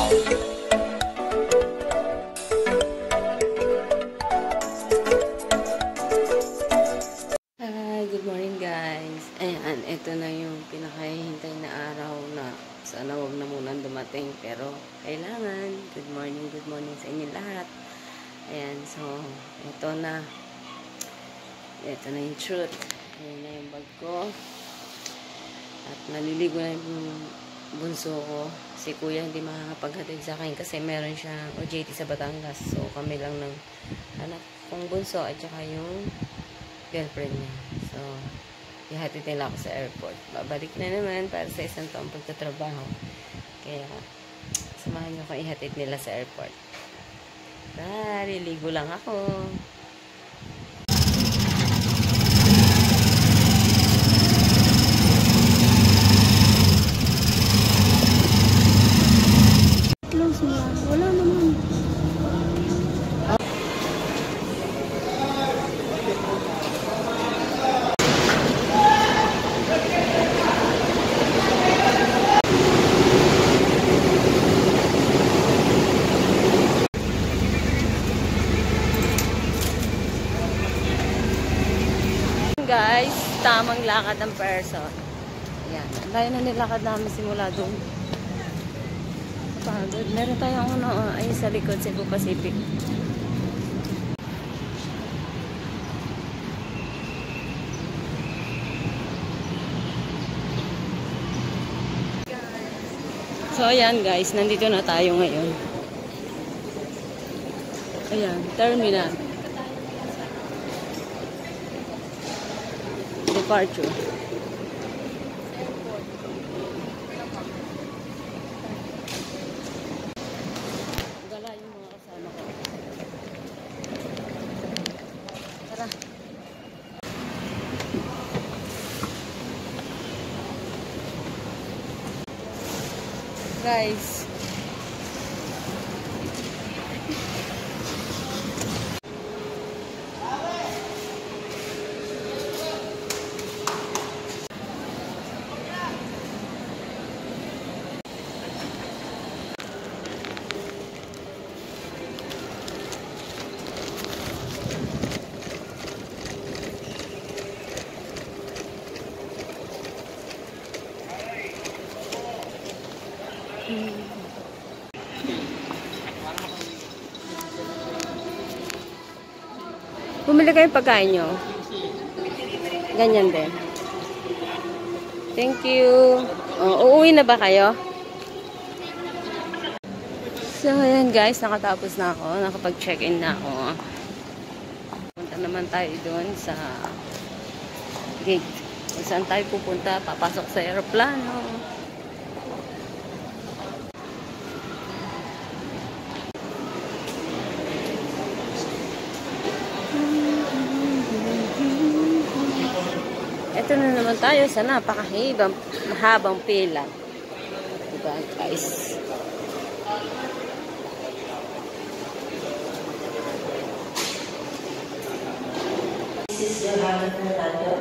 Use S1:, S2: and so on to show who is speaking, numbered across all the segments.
S1: Good morning guys. Ayan, ito na yung pinakahihintay na araw na sana wag na munang dumating. Pero kailangan. Good morning sa inyo lahat. Ayan, so ito na. Ito na yung truth. Ayan na yung bag ko. At naliligo na yung bunso ko. Si kuya hindi makakapaghatid sa akin kasi meron siyang OJT sa Batangas. So kami lang ng anak kong bunso at saka yung girlfriend niya. So, ihatid nila ako sa airport. Babalik na naman para sa isang taong pagtatrabaho. Kaya, samahan niyo ko ihatid nila sa airport. Liligo lang ako. Wala naman. Guys, tamang lakad ng person. Ayan. Ang layo na nilakad namin simula doon. Pagod. Meron tayong ay sa likod, Cebu Pacific. So, ayan guys. Nandito na tayo ngayon. Ayan. Terminal. Departure. Gala yung mga kasama ko. Tara. Guys. Bumili kayo pagkain nyo. Ganyan din. Thank you. Uuwi na ba kayo? So, ayan guys. Nakatapos na ako. Nakapag-check-in na ako. Punta naman tayo doon sa gate. Kung saan tayo pupunta? Papasok sa aeroplano. Ito na naman tayo sa mahabang pila. Diba, guys?
S2: This is Johanna Fernando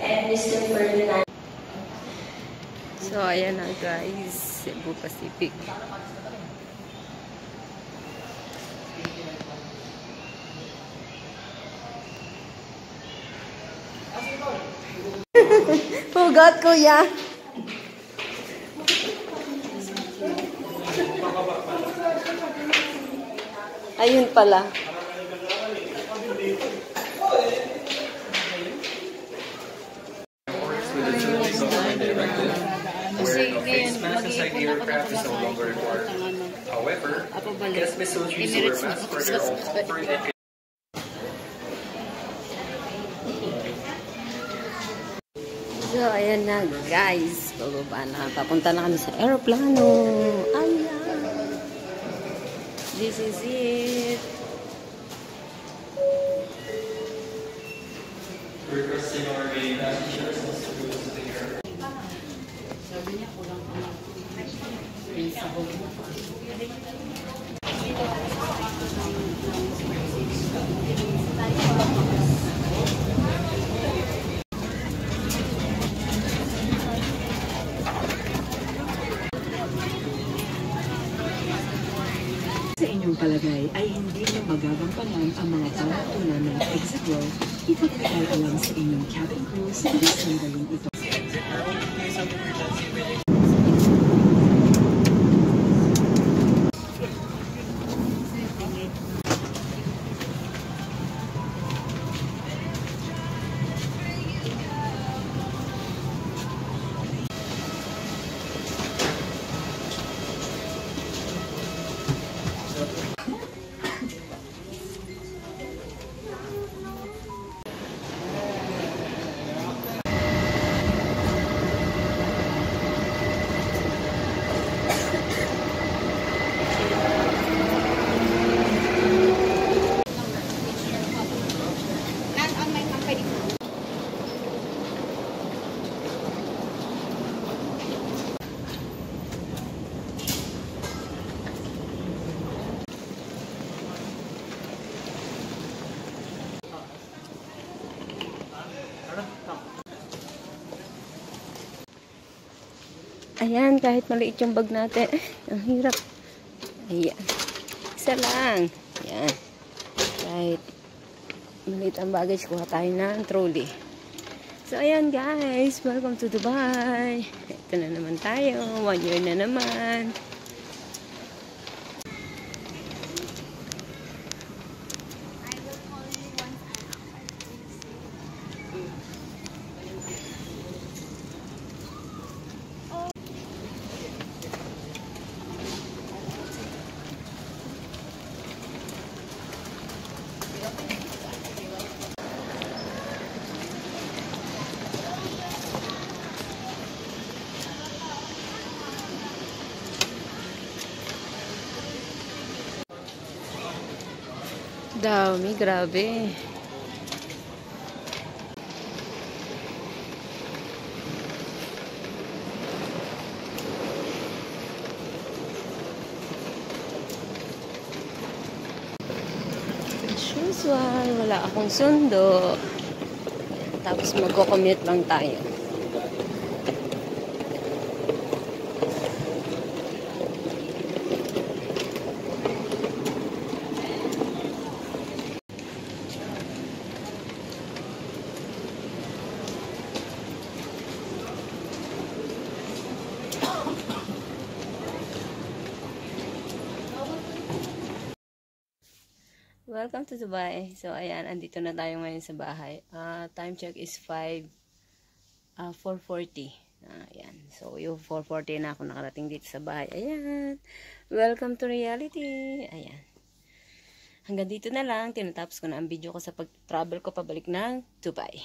S2: and Mr. Ferdinand.
S1: So, ayan na guys. Cebu Pacific. Pugot, kuya. Ayun pala.
S3: However, guest facilities were asked for their own comfort.
S1: So, ayan na guys. Bababa na. Papunta na kami sa aeroplano. Ayan. This is it.
S3: Requesting our main passengers to the air.
S1: Sabi niya, kulang pa na. Yung sahog mo pa.
S4: inyong palagay ay hindi na magagampangan ang mga panatunan ng exit row, ipagkakay alam sa inyong cabin crew sa sandaling ito.
S1: Ayan, kahit maliit yung bag natin. Ang hirap. Ayan. Isa lang. Ayan. Kahit maliit ang baggage, kuha tayo ng trolley. So, ayan guys. Welcome to Dubai. Ito na naman tayo. 1 year na naman. Dami, grabe. As usual, wala akong sundo. Tapos magko-commute lang tayo. Welcome to Dubai. So, ayan, andito na tayo ngayon sa bahay. Time check is 4:40. Ayan. So, yung 4:40 na ako nakarating dito sa bahay. Ayan. Welcome to reality. Ayan. Hanggang dito na lang. Tinatapos ko na ang video ko sa pag-travel ko pabalik ng Dubai.